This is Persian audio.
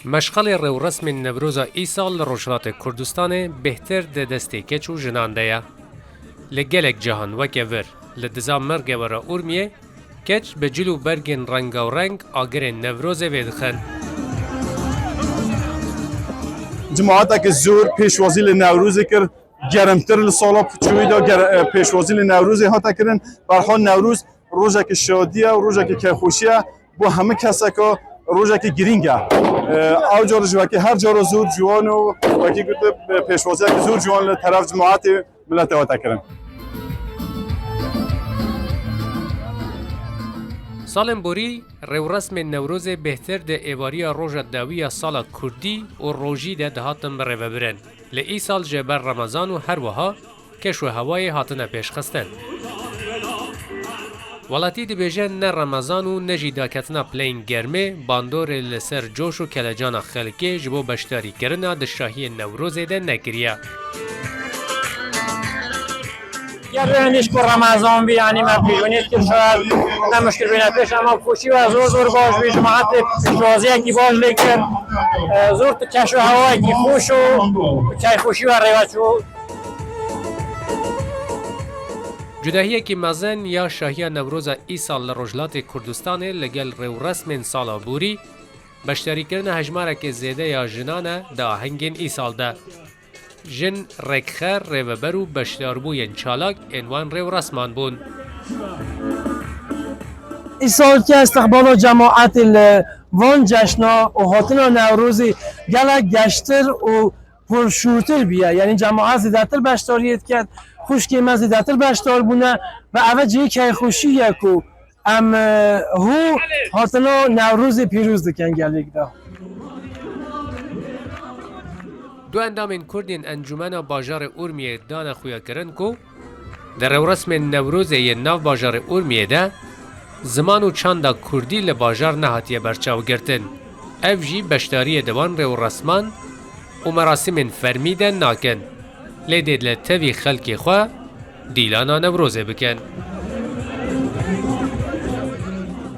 مشغل رو رسم نوروز ایسال لروجلات کردستان بهتر ده دسته کچو جنانده یا. لگلک جهان وکیور لدزام مرگ ورا اورمیه کچ به جلو برگن رنگ و رنگ آگر نوروز ویدخن. جماعت که زور پیشوازی لنوروز کرد گرمتر لسالا پچوی دا پیشوازی لنوروزی ها تکرن برحال نوروز روزه که شادیه و روزه که خوشیه با همه کسا که روزه که گرینگه او جارو جوکی هر جارو زور جوان و وکی گفته پیشوازی که زور جوان لطرف جماعت ملت ها تکرن. سالم بوری رو رسم نوروز بهتر ده ایواری روژ داوی سال کردی و روژی ده هاتن بر برن. لی سال جبر رمضان و هر وها کش و هوای هاتن پیش خستن. ولاتی دی بیجن نه رمضان و نه جیدا کتنا پلین گرمه باندور لسر جوش و کلجان خلکی جبو بشتاری کرنا ده شاهی نوروز ده نگریه. یا برندش که رمضان بی یعنی من پیشونید که شاید نمشکل بینه پیش اما خوشی و زور باش بی جماعت پیشوازی که باش لیکن زور تو کش و هوایی که خوش و چای خوشی و ریوت و جداهیه که مزن یا شاهی نوروز ایسال لروجلات کردستان لگل رو رسم سالا بوری بشتاری کرن هجماره که زیده یا جنانه ده آهنگین ایسال ده. جن رکخر رو برو بشتاربوین چالاک انوان رو رسمان بون. این سال که استقبال جماعت وان جشنا و هاتنا نوروزی گلک گشتر و پرشورتر بیا یعنی جماعت زیادتر بشتاریت کرد خوش که من زیادتر بشتار بونه و اول جایی که خوشی یکو ام هو هاتنا نوروز پیروز دکن گلیک ده. دو اندامین کردین انجمن باجار اورمیه دان خویا کرن کو در رو رسم نوروز یه نو باجار اورمیه ده زمان و چاندا کردی لباجار نهاتیه برچاو گرتن اف جی بشتاری دوان رو رسمان و مراسم فرمیدن ناکن لیدید لطوی خلکی خواه دیلانا نوروزه بکن.